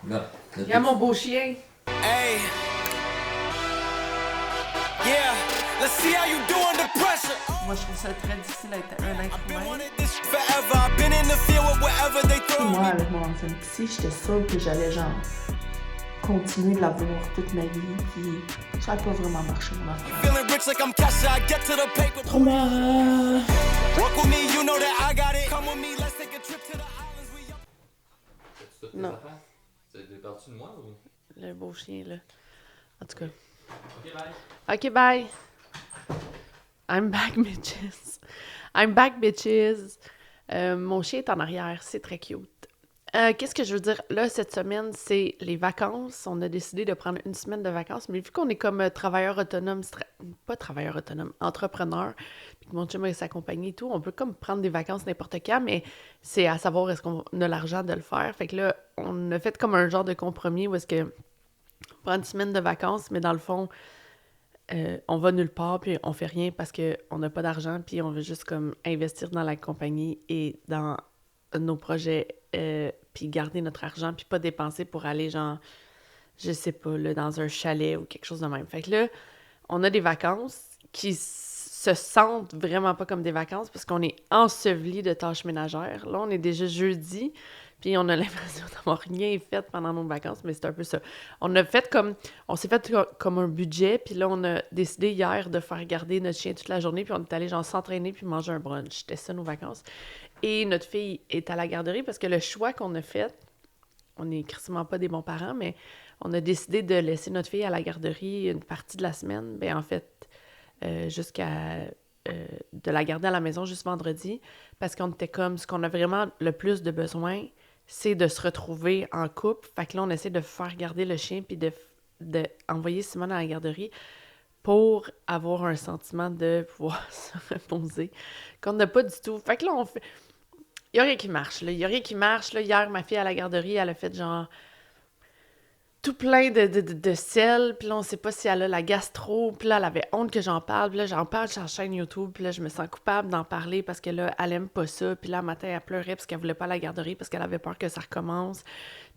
Non. Il y a mon beau chien. Hey. Yeah. Let's see how you do under pressure. Moi, je trouve ça très difficile d'être un être Been humain. wanting this forever. I've been in the field with whatever they throw Moi, me. avec mon ancienne psy, j'étais sûre que j'allais, genre, continuer de la voir toute ma vie, puis ça n'a pas vraiment marché, mon affaire. Feeling rich like I'm Kesha. I get to the paper. Trauma! Walk with me, you know that I got it. Come with me, let's take a trip to the islands. We up. Fais-tu toutes tes Non. affaires? Parles-tu de moi ou? Le beau chien, là. En tout cas. Ok, bye. OK, bye. I'm back, bitches. I'm back, bitches. Mon chien est en arrière. C'est très cute. Qu'est-ce que je veux dire? Là, cette semaine, c'est les vacances. On a décidé de prendre une semaine de vacances. Mais vu qu'on est comme travailleur autonome, pas travailleur autonome, entrepreneur, puis que mon chum va s'accompagner et tout, on peut comme prendre des vacances n'importe quand, mais c'est à savoir est-ce qu'on a l'argent de le faire. Fait que là, on a fait comme un genre de compromis où est-ce que on prend une semaine de vacances, mais dans le fond, on va nulle part, puis on fait rien parce qu'on n'a pas d'argent, puis on veut juste comme investir dans la compagnie et dans nos projets, puis garder notre argent, puis pas dépenser pour aller, genre, je sais pas, là, dans un chalet ou quelque chose de même. Fait que là, on a des vacances qui se sentent vraiment pas comme des vacances parce qu'on est enseveli de tâches ménagères. Là, on est déjà jeudi, puis on a l'impression d'avoir rien fait pendant nos vacances, mais c'est un peu ça. On s'est fait comme un budget, puis là, on a décidé hier de faire garder notre chien toute la journée, puis on est allé genre s'entraîner puis manger un brunch. C'était ça, nos vacances. Et notre fille est à la garderie parce que le choix qu'on a fait, on n'est crissement pas des bons parents, mais on a décidé de laisser notre fille à la garderie une partie de la semaine, en fait, jusqu'à de la garder à la maison juste vendredi, parce qu'on était comme, ce qu'on a vraiment le plus de besoin, c'est de se retrouver en couple. Fait que là, on essaie de faire garder le chien puis de envoyer Simone à la garderie pour avoir un sentiment de pouvoir se reposer, qu'on n'a pas du tout. Fait que là, on fait... Il n'y a rien qui marche, là. Il n'y a rien qui marche, là. Hier, ma fille à la garderie, elle a fait genre tout plein de sel, puis là, on sait pas si elle a la gastro, puis là, elle avait honte que j'en parle, puis là, j'en parle sur la chaîne YouTube, puis là, je me sens coupable d'en parler parce que là, elle aime pas ça, puis là, un matin, elle pleurait parce qu'elle voulait pas la garderie, parce qu'elle avait peur que ça recommence,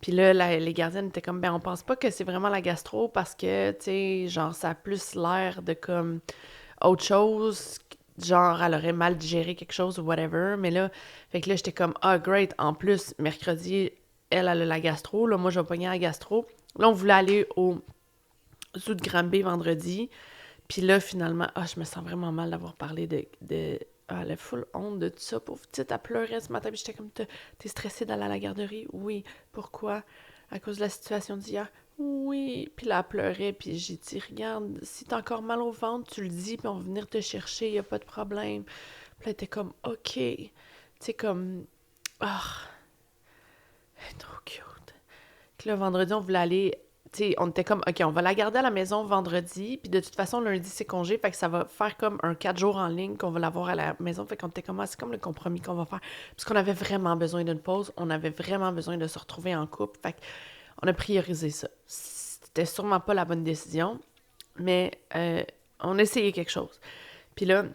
puis là, les gardiennes étaient comme, on pense pas que c'est vraiment la gastro parce que, tu sais, genre, ça a plus l'air de comme autre chose, genre, elle aurait mal digéré quelque chose ou whatever, mais là, fait que là, j'étais comme, great, en plus, mercredi, elle a la gastro, là, moi, je vais pogner la gastro. Là, on voulait aller au zoo de Granby vendredi. Puis là, finalement, je me sens vraiment mal d'avoir parlé de elle a full honte de tout ça. Pauvre petite, elle pleurait ce matin. Puis j'étais comme, t'es stressée d'aller à la garderie? Oui. Pourquoi? À cause de la situation d'hier? Oui. Puis là, elle pleurait. Puis j'ai dit, regarde, si t'as encore mal au ventre, tu le dis, puis on va venir te chercher, y a pas de problème. Puis là, elle était comme, OK. Tu sais, comme, elle est trop cute. Puis là, vendredi, on voulait aller... Tu sais, on était comme, OK, on va la garder à la maison vendredi, puis de toute façon, lundi, c'est congé, fait que ça va faire comme un 4 jours en ligne qu'on va l'avoir à la maison, fait qu'on était comme, c'est comme le compromis qu'on va faire. Parce qu'on avait vraiment besoin d'une pause, on avait vraiment besoin de se retrouver en couple, fait qu'on a priorisé ça. C'était sûrement pas la bonne décision, mais on a essayé quelque chose. Puis là,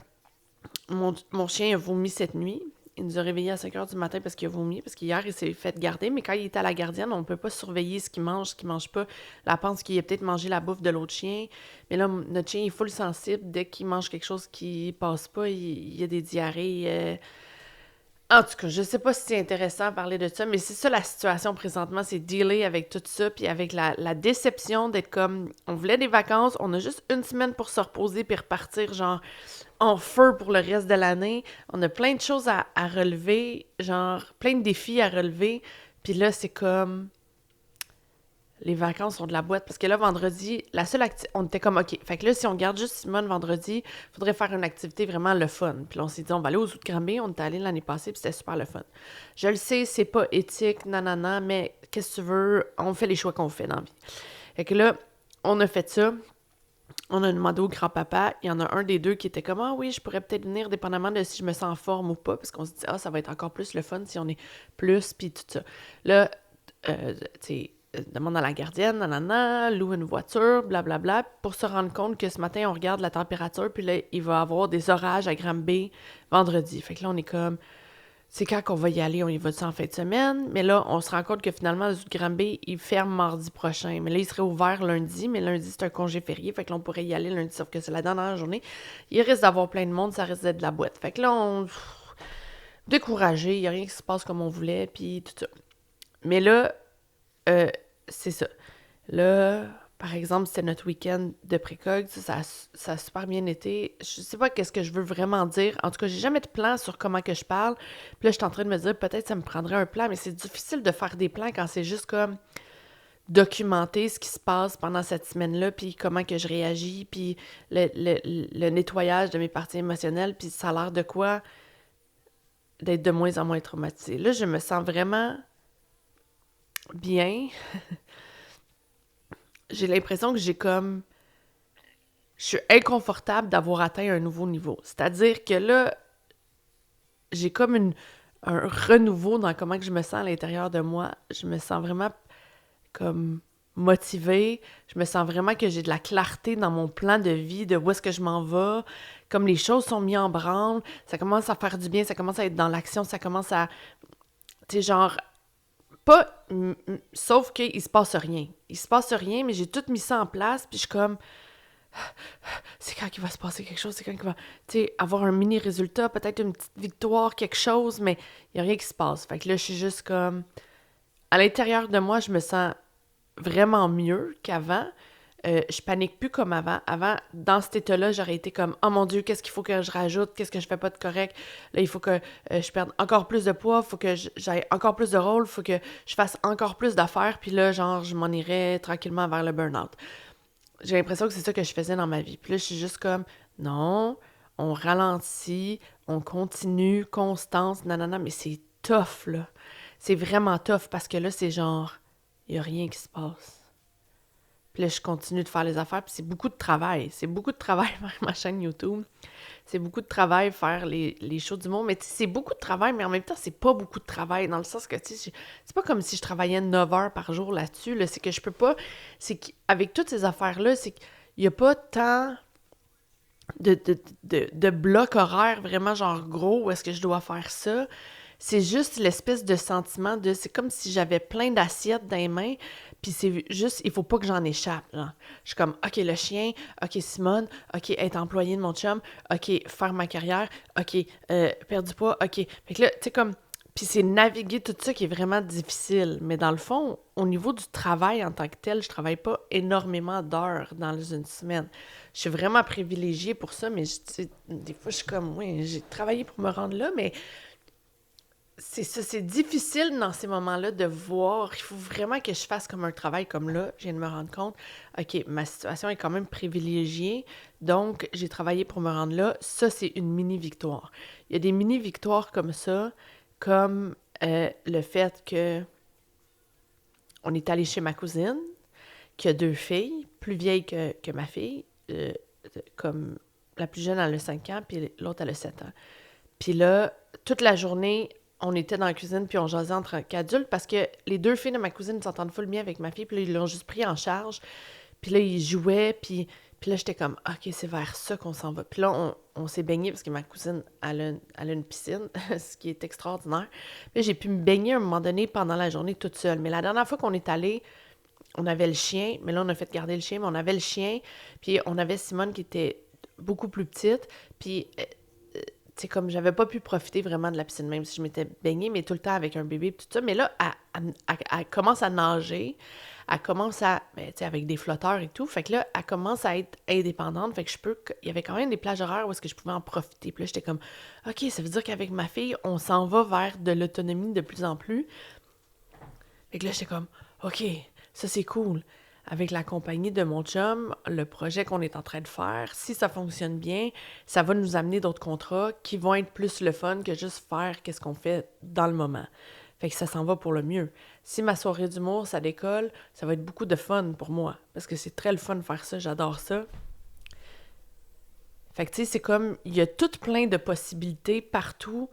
mon chien a vomi cette nuit. Il nous a réveillés à 5 heures du matin parce qu'il a vomi, parce qu'hier, il s'est fait garder, mais quand il était à la gardienne, on ne peut pas surveiller ce qu'il mange pas. Là, elle pense qu'il a peut-être mangé la bouffe de l'autre chien, mais là, notre chien est full sensible. Dès qu'il mange quelque chose qui passe pas, il y a des diarrhées. En tout cas, je sais pas si c'est intéressant de parler de ça, mais c'est ça la situation présentement, c'est dealer avec tout ça, puis avec la déception d'être comme, on voulait des vacances, on a juste une semaine pour se reposer puis repartir, genre, en feu pour le reste de l'année. On a plein de choses à relever, genre, plein de défis à relever, puis là, c'est comme... Les vacances sont de la boîte. Parce que là, vendredi, la seule activité... On était comme, OK. Fait que là, si on garde juste Simone vendredi, il faudrait faire une activité vraiment le fun. Puis là, on s'est dit, on va aller au zoo de Granby. On est allé l'année passée, puis c'était super le fun. Je le sais, c'est pas éthique, nanana, mais qu'est-ce que tu veux? On fait les choix qu'on fait dans la vie. Fait que là, on a fait ça. On a demandé au grand-papa. Il y en a un des deux qui était comme, oui, je pourrais peut-être venir, dépendamment de si je me sens en forme ou pas. Parce qu'on se dit, ça va être encore plus le fun si on est plus, puis tout ça. Là, tu sais... demande à la gardienne, nanana, loue une voiture, blablabla, pour se rendre compte que ce matin, on regarde la température, puis là, il va y avoir des orages à Granby vendredi. Fait que là, on est comme, c'est quand qu'on va y aller, on y va-tu en fin de semaine? Mais là, on se rend compte que finalement, le zoo de Granby, il ferme mardi prochain. Mais là, il serait ouvert lundi, mais lundi, c'est un congé férié, fait que là, on pourrait y aller lundi, sauf que c'est la dernière journée. Il risque d'avoir plein de monde, ça risque d'être de la boîte. Fait que là, on... découragé, il n'y a rien qui se passe comme on voulait, puis tout ça. Mais là, c'est ça. Là, par exemple, c'était notre week-end de précog, ça a super bien été. Je sais pas qu'est-ce que je veux vraiment dire. En tout cas, j'ai jamais de plan sur comment que je parle. Puis là, je suis en train de me dire, peut-être ça me prendrait un plan, mais c'est difficile de faire des plans quand c'est juste comme documenter ce qui se passe pendant cette semaine-là, puis comment que je réagis, puis le nettoyage de mes parties émotionnelles, puis ça a l'air de quoi d'être de moins en moins traumatisée. Là, je me sens vraiment bien. J'ai l'impression que j'ai comme... Je suis inconfortable d'avoir atteint un nouveau niveau. C'est-à-dire que là, j'ai comme un renouveau dans comment que je me sens à l'intérieur de moi. Je me sens vraiment comme motivée. Je me sens vraiment que j'ai de la clarté dans mon plan de vie, de où est-ce que je m'en vais. Comme les choses sont mises en branle, ça commence à faire du bien, ça commence à être dans l'action, ça commence à... Tu sais, genre... Pas... Sauf qu'il se passe rien. Il se passe rien, mais j'ai tout mis ça en place, puis je suis comme... C'est quand qu'il va se passer quelque chose, c'est quand qu'il va... Tu sais, avoir un mini-résultat, peut-être une petite victoire, quelque chose, mais il n'y a rien qui se passe. Fait que là, je suis juste comme... À l'intérieur de moi, je me sens vraiment mieux qu'avant. Je panique plus comme avant. Avant, dans cet état-là, j'aurais été comme « Oh mon Dieu, qu'est-ce qu'il faut que je rajoute? Qu'est-ce que je fais pas de correct? Là, il faut que je perde encore plus de poids, il faut que j'aille encore plus de rôle, il faut que je fasse encore plus d'affaires. » Puis là, genre, je m'en irais tranquillement vers le burn-out. J'ai l'impression que c'est ça que je faisais dans ma vie. Puis là, je suis juste comme « Non, on ralentit, on continue, constance, nanana. » Mais c'est tough, là. C'est vraiment tough parce que là, c'est genre, il n'y a rien qui se passe. Puis là, je continue de faire les affaires, puis c'est beaucoup de travail. C'est beaucoup de travail faire ma chaîne YouTube. C'est beaucoup de travail faire les shows du monde. Mais tu sais, c'est beaucoup de travail, mais en même temps, c'est pas beaucoup de travail. Dans le sens que, tu sais, c'est pas comme si je travaillais 9 heures par jour là-dessus. Là. C'est que je peux pas... C'est qu'avec toutes ces affaires-là, c'est qu'il y a pas tant de blocs horaires vraiment genre gros où est-ce que je dois faire ça. C'est juste l'espèce de sentiment de... C'est comme si j'avais plein d'assiettes dans les mains, puis c'est juste... Il faut pas que j'en échappe, genre. Je suis comme, OK, le chien, OK, Simone, OK, être employée de mon chum, OK, faire ma carrière, OK, perdre du poids, OK. Fait que là, tu sais, comme... Puis c'est naviguer tout ça qui est vraiment difficile. Mais dans le fond, au niveau du travail en tant que tel, je travaille pas énormément d'heures dans une semaine. Je suis vraiment privilégiée pour ça, mais des fois, je suis comme, oui, j'ai travaillé pour me rendre là, mais... C'est ça, c'est difficile dans ces moments-là de voir. Il faut vraiment que je fasse comme un travail comme là. Je viens de me rendre compte, OK, ma situation est quand même privilégiée, donc j'ai travaillé pour me rendre là. Ça, c'est une mini-victoire. Il y a des mini-victoires comme ça, comme le fait que on est allé chez ma cousine, qui a 2 filles, plus vieilles que ma fille, comme la plus jeune, elle a 5 ans, puis l'autre, elle a 7 ans. Puis là, toute la journée... On était dans la cuisine, puis on jasait entre qu'adultes, parce que les 2 filles de ma cousine s'entendent full bien avec ma fille, puis là, ils l'ont juste pris en charge. Puis là, ils jouaient, puis là, j'étais comme, OK, c'est vers ça qu'on s'en va. Puis là, on s'est baigné, parce que ma cousine, elle a une piscine, ce qui est extraordinaire. Puis là, j'ai pu me baigner à un moment donné pendant la journée toute seule. Mais la dernière fois qu'on est allé, on avait le chien, mais là, on a fait garder le chien, mais on avait le chien, puis on avait Simone qui était beaucoup plus petite, puis... C'est comme, j'avais pas pu profiter vraiment de la piscine, même si je m'étais baignée, mais tout le temps avec un bébé et tout ça. Mais là, elle commence à nager, elle commence à, tu sais, avec des flotteurs et tout. Fait que là, elle commence à être indépendante. Fait que il y avait quand même des plages horaires où est-ce que je pouvais en profiter. Puis là, j'étais comme, OK, ça veut dire qu'avec ma fille, on s'en va vers de l'autonomie de plus en plus. Fait que là, j'étais comme, OK, ça c'est cool. Avec la compagnie de mon chum, le projet qu'on est en train de faire, si ça fonctionne bien, ça va nous amener d'autres contrats qui vont être plus le fun que juste faire qu'est-ce qu'on fait dans le moment. Fait que ça s'en va pour le mieux. Si ma soirée d'humour, ça décolle, ça va être beaucoup de fun pour moi. Parce que c'est très le fun de faire ça, j'adore ça. Fait que tu sais, c'est comme, il y a tout plein de possibilités partout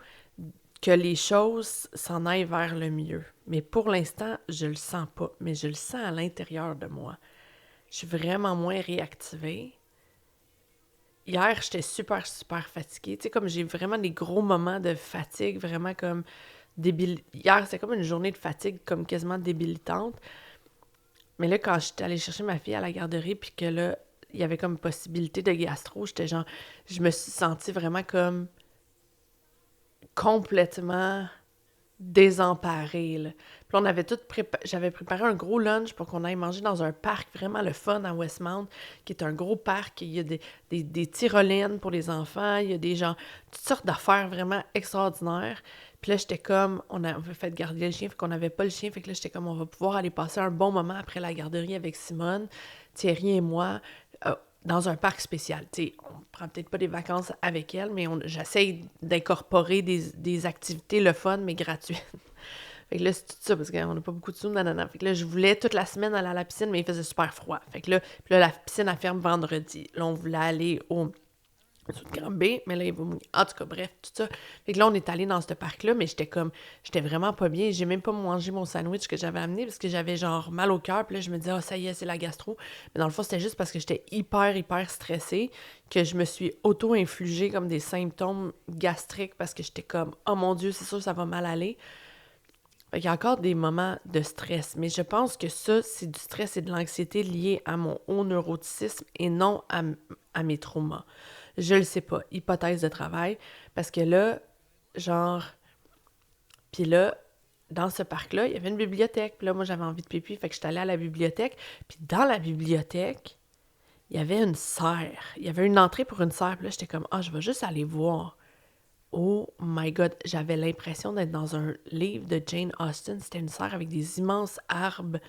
que les choses s'en aillent vers le mieux. Mais pour l'instant, je le sens pas. Mais je le sens à l'intérieur de moi. Je suis vraiment moins réactivée. hier, j'étais super, super fatiguée. Tu sais, comme j'ai vraiment des gros moments de fatigue, vraiment comme Hier, c'était comme une journée de fatigue, comme quasiment débilitante. Mais là, quand j'étais allée chercher ma fille à la garderie, puis que là, il y avait comme possibilité de gastro, j'étais genre... Je me suis sentie vraiment comme complètement désemparée, là. Puis là, on avait tout j'avais préparé un gros lunch pour qu'on aille manger dans un parc vraiment le fun à Westmount, qui est un gros parc. Il y a des tyroliennes pour les enfants, il y a des gens, toutes sortes d'affaires vraiment extraordinaires. Puis là, j'étais comme, on avait fait garder le chien, fait qu'on n'avait pas le chien, fait que là, j'étais comme, on va pouvoir aller passer un bon moment après la garderie avec Simone, Thierry et moi, dans un parc spécial. Tu sais, on prend peut-être pas des vacances avec elle, mais j'essaye d'incorporer des activités le fun, mais gratuites. Fait que là, c'est tout ça, parce qu'on n'a pas beaucoup de sous, nanana. Fait que là, je voulais toute la semaine aller à la piscine, mais il faisait super froid. Fait que là, puis là, la piscine, elle ferme vendredi. Là, on voulait aller au Granby, mais là, il va mouiller. En tout cas, bref, tout ça. Fait que là, on est allé dans ce parc-là, mais j'étais vraiment pas bien. J'ai même pas mangé mon sandwich que j'avais amené parce que j'avais genre mal au cœur. Puis là, je me disais, ça y est, c'est la gastro. Mais dans le fond, c'était juste parce que j'étais hyper, hyper stressée que je me suis auto-infligée comme des symptômes gastriques parce que j'étais comme, oh mon Dieu, c'est sûr, ça va mal aller. Fait qu'il y a encore des moments de stress, mais je pense que ça, c'est du stress et de l'anxiété liés à mon haut neuroticisme et non à mes traumas. Je le sais pas, hypothèse de travail, parce que là, genre... Puis là, dans ce parc-là, il y avait une bibliothèque, puis là, moi, j'avais envie de pipi, fait que j'étais allée à la bibliothèque, puis dans la bibliothèque, il y avait une serre. Il y avait une entrée pour une serre, puis là, j'étais comme, je vais juste aller voir. Oh my God, j'avais l'impression d'être dans un livre de Jane Austen. C'était une serre avec des immenses arbres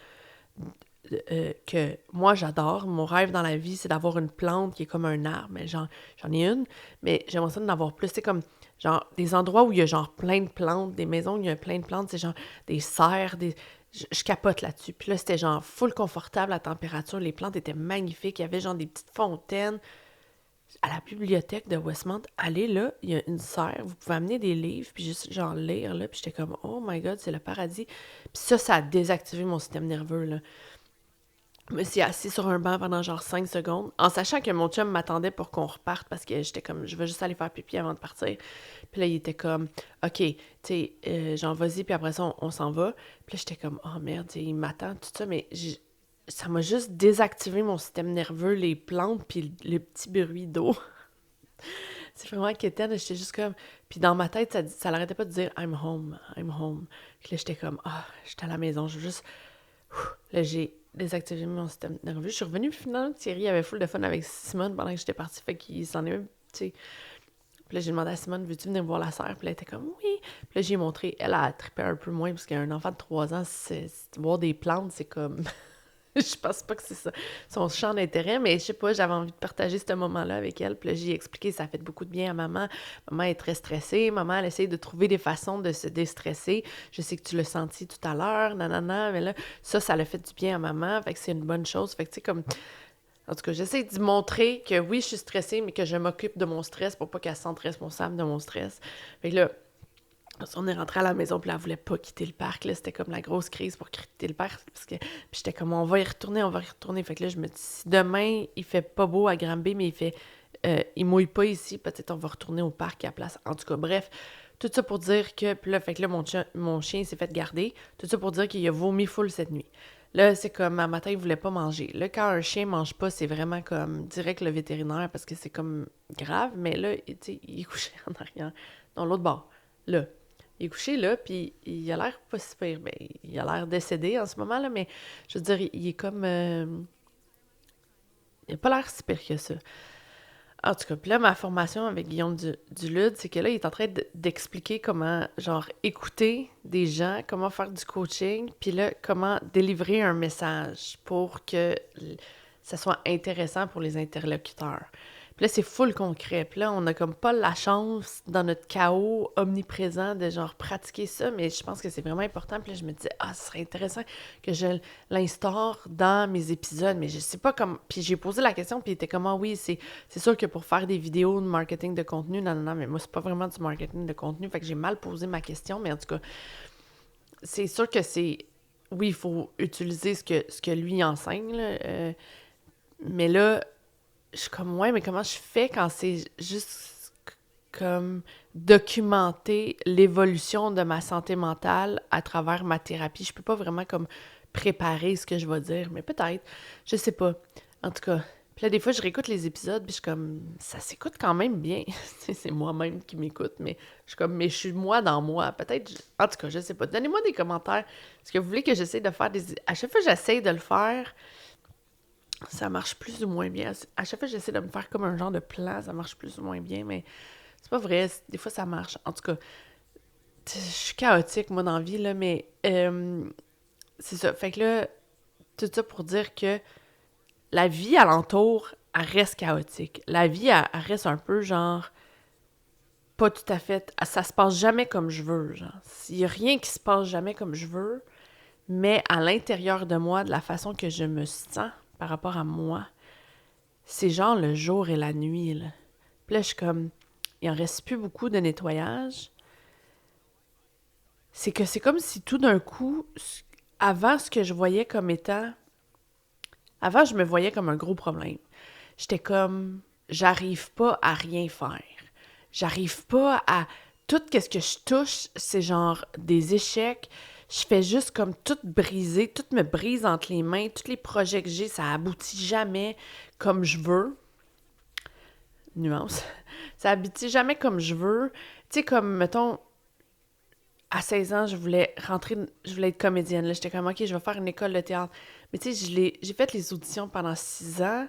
que moi, j'adore. Mon rêve dans la vie, c'est d'avoir une plante qui est comme un arbre. Mais j'en ai une, mais j'aimerais ça d'en avoir plus. C'est comme, genre, des endroits où il y a genre plein de plantes, des maisons où il y a plein de plantes, c'est genre des serres, Je capote là-dessus. Puis là, c'était genre full confortable, la température. Les plantes étaient magnifiques. Il y avait genre des petites fontaines. À la bibliothèque de Westmount, allez là, il y a une serre, vous pouvez amener des livres, puis juste genre lire, là, puis j'étais comme, oh my God, c'est le paradis. Puis ça a désactivé mon système nerveux, là. Je me suis assise sur un banc pendant genre 5 secondes, en sachant que mon chum m'attendait pour qu'on reparte, parce que j'étais comme, je vais juste aller faire pipi avant de partir. Puis là, il était comme, OK, tu sais, genre, vas-y, puis après ça, on s'en va. Puis là, j'étais comme, oh merde, il m'attend, tout ça, mais ça m'a juste désactivé mon système nerveux, les plantes, puis le petit bruit d'eau. C'est vraiment quétaine, j'étais juste comme... Puis dans ma tête, ça l'arrêtait pas de dire « I'm home, I'm home ». Puis là, j'étais comme « j'étais à la maison, je veux juste... » Là, j'ai désactivé mon système nerveux. Je suis revenue, puis finalement, Thierry avait full de fun avec Simone pendant que j'étais partie, fait qu'il s'en est même, tu sais... Puis là, j'ai demandé à Simone, veux-tu venir voir la sœur? Puis elle était comme, oui. Puis là, j'ai montré, elle a trippé un peu moins, parce qu'un enfant de 3 ans, voir des plantes, c'est comme... Je pense pas que c'est ça son champ d'intérêt, mais je sais pas, j'avais envie de partager ce moment-là avec elle. Puis là, j'ai expliqué, ça fait beaucoup de bien à maman. Maman est très stressée. Maman, elle essaie de trouver des façons de se déstresser. Je sais que tu l'as senti tout à l'heure, nanana, mais là, ça l'a fait du bien à maman. Fait que c'est une bonne chose. Fait que tu sais, comme... En tout cas, j'essaie d'y montrer que oui, je suis stressée, mais que je m'occupe de mon stress pour pas qu'elle se sente responsable de mon stress. Fait que là, on est rentré à la maison, puis là, elle voulait pas quitter le parc. Là, c'était comme la grosse crise pour quitter le parc. Puis j'étais comme, on va y retourner. Fait que là, je me dis, si demain, il fait pas beau à Granby, mais il mouille pas ici, peut-être on va retourner au parc à la place. En tout cas, bref, tout ça pour dire que... Puis là, fait que là, mon chien s'est fait garder. Tout ça pour dire qu'il a vomi full cette nuit. Là, c'est comme, un matin, il voulait pas manger. Là, quand un chien mange pas, c'est vraiment comme direct le vétérinaire, parce que c'est comme grave. Mais là, tu sais, il est couché en arrière, dans l'autre bord. Là. Il est couché là, puis il a l'air pas si pire. Ben, il a l'air décédé en ce moment, là, mais je veux dire, il est comme... il a pas l'air si pire que ça. En tout cas, puis là, ma formation avec Guillaume Dulude, c'est que là, il est en train d'expliquer comment, genre, écouter des gens, comment faire du coaching, puis là, comment délivrer un message pour que ça soit intéressant pour les interlocuteurs. Puis là, c'est full concret. Puis là, on a comme pas la chance, dans notre chaos omniprésent, de genre pratiquer ça, mais je pense que c'est vraiment important. Puis là, je me disais, ce serait intéressant que je l'instaure dans mes épisodes, mais je sais pas comment... Puis j'ai posé la question, puis il était comme, oui, c'est sûr que pour faire des vidéos de marketing de contenu, non, mais moi, c'est pas vraiment du marketing de contenu, fait que j'ai mal posé ma question, mais en tout cas, c'est sûr que c'est... Oui, il faut utiliser ce que lui enseigne, là, mais là, je suis comme, ouais, mais comment je fais quand c'est juste comme documenter l'évolution de ma santé mentale à travers ma thérapie? Je peux pas vraiment comme préparer ce que je vais dire, mais peut-être, je sais pas. En tout cas, puis là, des fois, je réécoute les épisodes, puis je suis comme, ça s'écoute quand même bien. C'est moi-même qui m'écoute, mais je suis comme, mais je suis moi dans moi. Peut-être, en tout cas, je sais pas. Donnez-moi des commentaires. Est-ce que vous voulez que j'essaie de faire des... À chaque fois que j'essaie de le faire, ça marche plus ou moins bien. À chaque fois que j'essaie de me faire comme un genre de plan, ça marche plus ou moins bien, mais c'est pas vrai. Des fois, ça marche. En tout cas, je suis chaotique, moi, dans la vie, là, mais c'est ça. Fait que là, tout ça pour dire que la vie alentour, elle reste chaotique. La vie, elle reste un peu genre... pas tout à fait... Ça se passe jamais comme je veux, genre. Il y a rien qui se passe jamais comme je veux, mais à l'intérieur de moi, de la façon que je me sens par rapport à moi, c'est genre le jour et la nuit, là. Puis là, je suis comme... Il en reste plus beaucoup de nettoyage. C'est que c'est comme si tout d'un coup, avant ce que je voyais comme étant... Avant, je me voyais comme un gros problème. J'étais comme... J'arrive pas à rien faire. J'arrive pas à... Tout ce que je touche, c'est genre des échecs. Je fais juste comme tout briser. Tout me brise entre les mains. Tous les projets que j'ai, ça aboutit jamais comme je veux. Nuance. Ça aboutit jamais comme je veux. Tu sais, comme, mettons... À 16 ans, je voulais être comédienne. Là, j'étais comme, OK, je vais faire une école de théâtre. Mais tu sais, j'ai fait les auditions pendant 6 ans.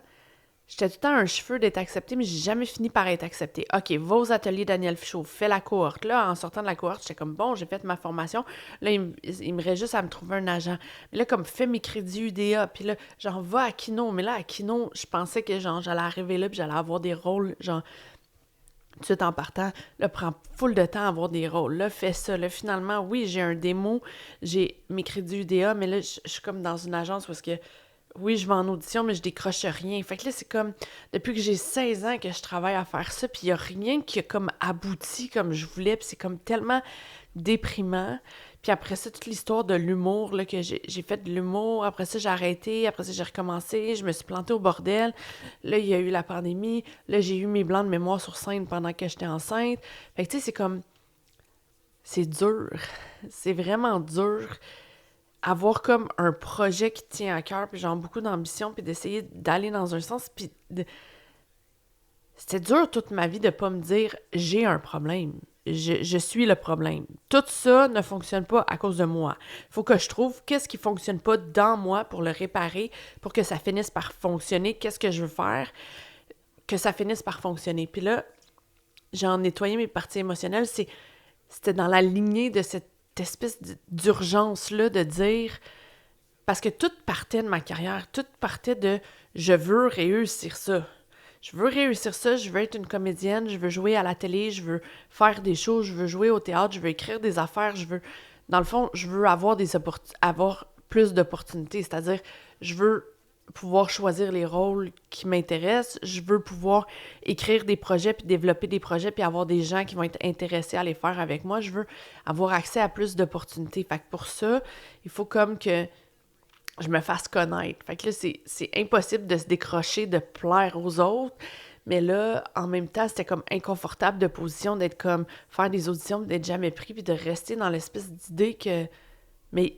J'étais tout le temps un cheveu d'être acceptée, mais j'ai jamais fini par être acceptée. OK, va aux ateliers Daniel Fichot, fais la cohorte. Là, en sortant de la cohorte, j'étais comme, bon, j'ai fait ma formation. Là, il me reste juste à me trouver un agent. Mais là, comme, fais mes crédits UDA. Puis là, genre, va à Kino. Mais là, à Kino, je pensais que, genre, j'allais arriver là, puis j'allais avoir des rôles, genre... Tout de suite en partant, là, prend full de temps à avoir des rôles. Là, fais ça. Là, finalement, oui, j'ai un démo, j'ai mes crédits UDA, mais là, je suis comme dans une agence parce que, oui, je vais en audition, mais je décroche rien. Fait que là, c'est comme, depuis que j'ai 16 ans que je travaille à faire ça, puis il n'y a rien qui a comme abouti comme je voulais, puis c'est comme tellement déprimant. Puis après ça, toute l'histoire de l'humour, là, que j'ai fait de l'humour. Après ça, j'ai arrêté. Après ça, j'ai recommencé. Je me suis plantée au bordel. Là, il y a eu la pandémie. Là, j'ai eu mes blancs de mémoire sur scène pendant que j'étais enceinte. Fait que, tu sais, c'est comme... C'est dur. C'est vraiment dur. Avoir comme un projet qui te tient à cœur, puis genre beaucoup d'ambition, puis d'essayer d'aller dans un sens, puis... C'était dur toute ma vie de pas me dire « j'ai un problème ». Je suis le problème. Tout ça ne fonctionne pas à cause de moi. Il faut que je trouve qu'est-ce qui ne fonctionne pas dans moi pour le réparer, pour que ça finisse par fonctionner. Qu'est-ce que je veux faire? Que ça finisse par fonctionner. Puis là, j'ai nettoyé mes parties émotionnelles. C'était dans la lignée de cette espèce d'urgence-là de dire... Parce que tout partait de ma carrière. Tout partait de « je veux réussir ça ». Je veux réussir ça, je veux être une comédienne, je veux jouer à la télé, je veux faire des shows, je veux jouer au théâtre, je veux écrire des affaires, je veux... Dans le fond, je veux avoir plus d'opportunités, c'est-à-dire, je veux pouvoir choisir les rôles qui m'intéressent, je veux pouvoir écrire des projets, puis développer des projets, puis avoir des gens qui vont être intéressés à les faire avec moi, je veux avoir accès à plus d'opportunités. Fait que pour ça, il faut comme que je me fasse connaître. Fait que là, c'est impossible de se décrocher, de plaire aux autres. Mais là, en même temps, c'était comme inconfortable de position, d'être comme, faire des auditions, d'être jamais pris, puis de rester dans l'espèce d'idée que... Mais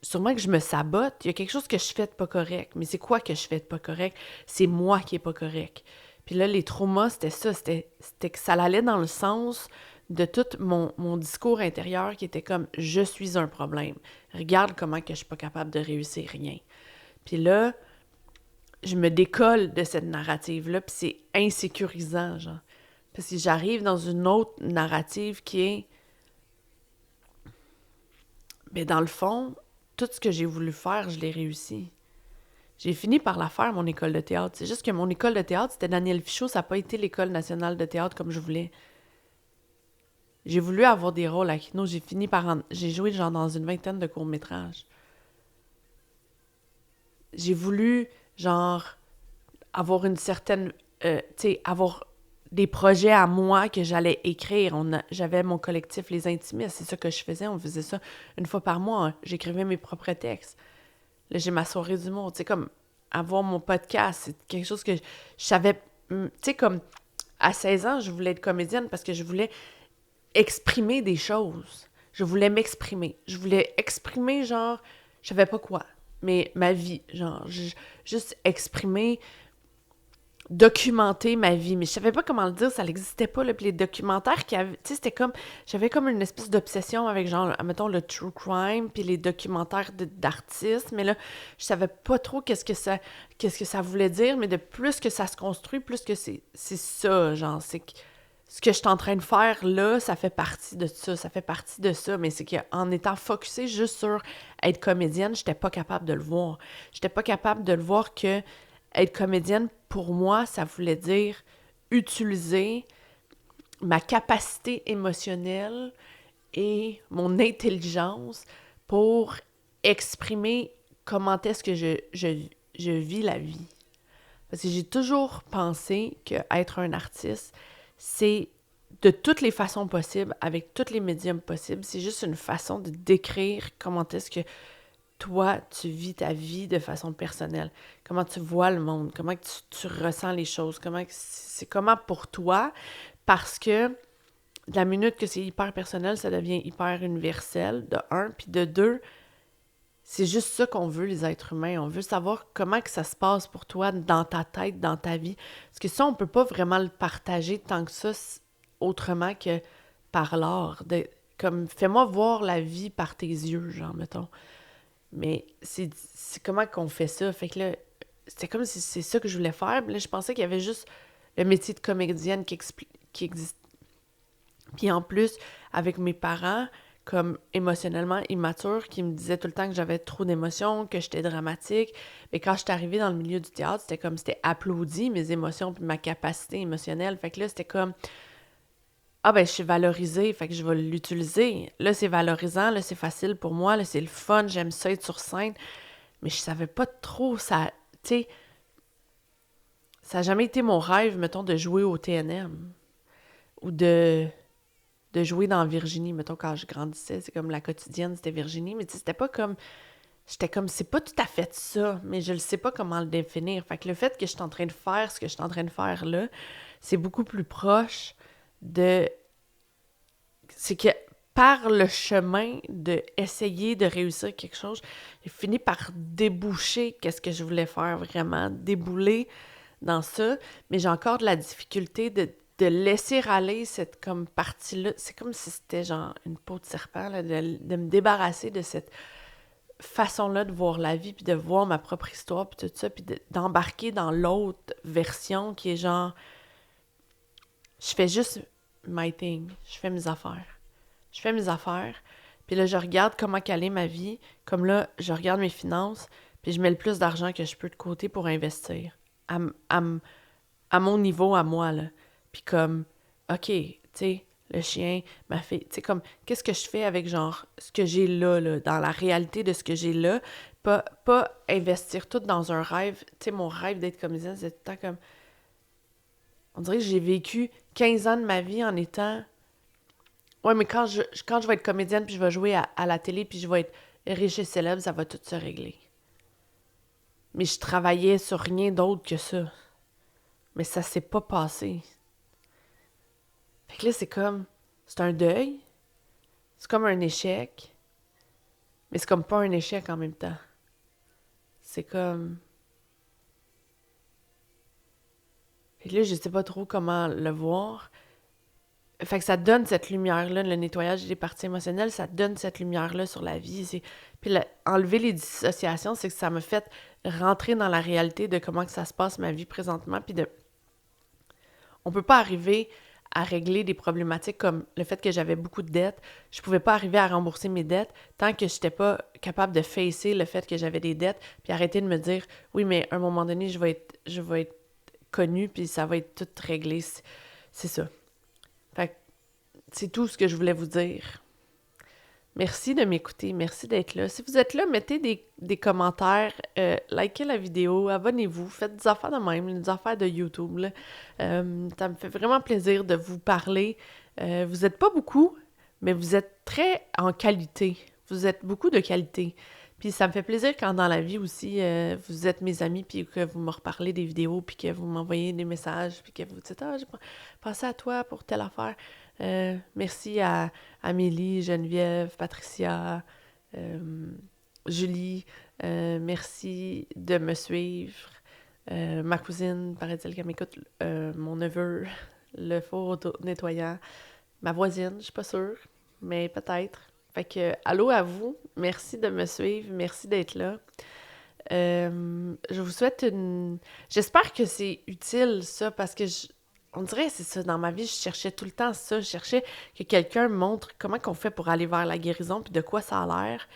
sûrement que je me sabote. Il y a quelque chose que je fais de pas correct. Mais c'est quoi que je fais de pas correct? C'est moi qui est pas correct. Puis là, les traumas, c'était ça. C'était que ça allait dans le sens de tout mon discours intérieur qui était comme « je suis un problème ». Regarde comment que je suis pas capable de réussir rien. Puis là, je me décolle de cette narrative-là, puis c'est insécurisant, genre. Parce que j'arrive dans une autre narrative qui est... Mais dans le fond, tout ce que j'ai voulu faire, je l'ai réussi. J'ai fini par la faire, mon école de théâtre. C'est juste que mon école de théâtre, c'était Daniel Fichot, ça n'a pas été l'École nationale de théâtre comme je voulais. J'ai voulu avoir des rôles à Kino. J'ai joué genre dans une 20aine de courts-métrages. J'ai voulu, genre, avoir une certaine... tu sais, avoir des projets à moi que j'allais écrire. J'avais mon collectif Les Intimistes. C'est ça que je faisais. On faisait ça une fois par mois. J'écrivais mes propres textes. Là, j'ai ma soirée d'humour. Tu sais, comme... avoir mon podcast. C'est quelque chose que je savais... Tu sais, comme à 16 ans, je voulais être comédienne parce que je voulais exprimer des choses. Je voulais m'exprimer. Je voulais exprimer, genre, je savais pas quoi, mais ma vie, genre, juste exprimer, documenter ma vie, mais je savais pas comment le dire, ça n'existait pas, là, puis les documentaires tu sais, c'était comme, j'avais comme une espèce d'obsession avec, genre, mettons, le true crime, puis les documentaires d'artistes, mais là, je savais pas trop qu'est-ce que ça voulait dire, mais de plus que ça se construit, plus que c'est ça, genre, c'est que ce que je suis en train de faire là, ça fait partie de ça, mais c'est qu'en étant focusée juste sur être comédienne, j'étais pas capable de le voir. J'étais pas capable de le voir que être comédienne, pour moi, ça voulait dire utiliser ma capacité émotionnelle et mon intelligence pour exprimer comment est-ce que je vis la vie. Parce que j'ai toujours pensé qu'être un artiste, c'est de toutes les façons possibles, avec tous les médiums possibles, c'est juste une façon de décrire comment est-ce que toi, tu vis ta vie de façon personnelle. Comment tu vois le monde, comment tu ressens les choses, c'est comment pour toi, parce que de la minute que c'est hyper personnel, ça devient hyper universel, de un, puis de deux, c'est juste ça qu'on veut, les êtres humains. On veut savoir comment que ça se passe pour toi dans ta tête, dans ta vie. Parce que ça, on peut pas vraiment le partager tant que ça, autrement que par l'art. Comme, fais-moi voir la vie par tes yeux, genre, mettons. Mais c'est comment qu'on fait ça? Fait que là, c'était comme si c'est ça que je voulais faire. Mais là, je pensais qu'il y avait juste le métier de comédienne qui existe. Puis en plus, avec mes parents, comme émotionnellement immatures, qui me disaient tout le temps que j'avais trop d'émotions, que j'étais dramatique. Mais quand j'étais arrivée dans le milieu du théâtre, c'était applaudi, mes émotions puis ma capacité émotionnelle. Fait que là, c'était comme... Ah ben, je suis valorisée, fait que je vais l'utiliser. Là, c'est valorisant, là, c'est facile pour moi, là, c'est le fun, j'aime ça être sur scène. Mais je savais pas trop, ça, tu sais, ça n'a jamais été mon rêve, mettons, de jouer au TNM. Ou de jouer dans Virginie, mettons, quand je grandissais, c'est comme la quotidienne, c'était Virginie, mais tu sais, c'était pas comme... J'étais comme, c'est pas tout à fait ça, mais je ne sais pas comment le définir. Fait que le fait que je suis en train de faire ce que je suis en train de faire là, c'est beaucoup plus proche de... C'est que par le chemin d'essayer de réussir quelque chose, j'ai fini par déboucher qu'est-ce que je voulais faire vraiment, débouler dans ça, mais j'ai encore de la difficulté de laisser aller cette comme partie-là. C'est comme si c'était genre une peau de serpent, là, de me débarrasser de cette façon-là de voir la vie, puis de voir ma propre histoire, puis tout ça, puis d'embarquer dans l'autre version qui est genre... Je fais juste my thing. Je fais mes affaires. Puis là, je regarde comment caler ma vie. Comme là, je regarde mes finances, puis je mets le plus d'argent que je peux de côté pour investir. À mon niveau, à moi, là. Puis comme, OK, tu sais, le chien, ma fille, tu sais, comme, qu'est-ce que je fais avec, genre, ce que j'ai là, dans la réalité de ce que j'ai là. Pas investir tout dans un rêve. Tu sais, mon rêve d'être comédienne, c'est tout le temps comme... On dirait que j'ai vécu 15 ans de ma vie en étant... Ouais, mais quand je vais être comédienne, puis je vais jouer à la télé, puis je vais être riche et célèbre, ça va tout se régler. Mais je travaillais sur rien d'autre que ça. Mais ça s'est pas passé. Fait que là, c'est un deuil. C'est comme un échec. Mais c'est comme pas un échec en même temps. C'est comme... Fait que là, je sais pas trop comment le voir. Fait que ça donne cette lumière-là, le nettoyage des parties émotionnelles, ça donne cette lumière-là sur la vie. Puis enlever les dissociations, c'est que ça m'a fait rentrer dans la réalité de comment que ça se passe ma vie présentement. Puis on peut pas arriver à régler des problématiques comme le fait que j'avais beaucoup de dettes. Je pouvais pas arriver à rembourser mes dettes tant que j'étais pas capable de facer le fait que j'avais des dettes, puis arrêter de me dire « Oui, mais à un moment donné, je vais être connue, puis ça va être tout réglé. » C'est ça. Fait que c'est tout ce que je voulais vous dire. Merci de m'écouter, merci d'être là. Si vous êtes là, mettez des commentaires, likez la vidéo, abonnez-vous, faites des affaires de même, des affaires de YouTube, là. Ça me fait vraiment plaisir de vous parler. Vous êtes pas beaucoup, mais vous êtes très en qualité. Vous êtes beaucoup de qualité. Puis ça me fait plaisir quand dans la vie aussi, vous êtes mes amis, puis que vous me reparlez des vidéos, puis que vous m'envoyez des messages, puis que vous dites « Ah, j'ai pensé à toi pour telle affaire. Merci à Amélie, Geneviève, Patricia, Julie. Merci de me suivre. Ma cousine, paraît-il qu'elle m'écoute, mon neveu, le four auto-nettoyant, ma voisine, je suis pas sûre, mais peut-être. Fait que, allô à vous, merci de me suivre, merci d'être là. Je vous souhaite une... J'espère que c'est utile, ça, parce que on dirait, c'est ça, dans ma vie, je cherchais tout le temps ça, je cherchais que quelqu'un me montre comment qu'on fait pour aller vers la guérison, puis de quoi ça a l'air.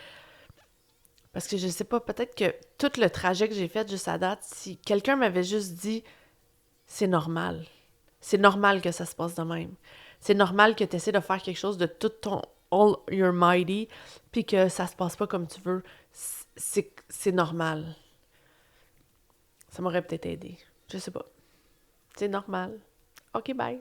Parce que je sais pas, peut-être que tout le trajet que j'ai fait juste à date, si quelqu'un m'avait juste dit « c'est normal que ça se passe de même. C'est normal que tu essaies de faire quelque chose de tout ton all your mighty, puis que ça se passe pas comme tu veux. C'est normal. » Ça m'aurait peut-être aidé. Je sais pas. C'est normal. OK, bye.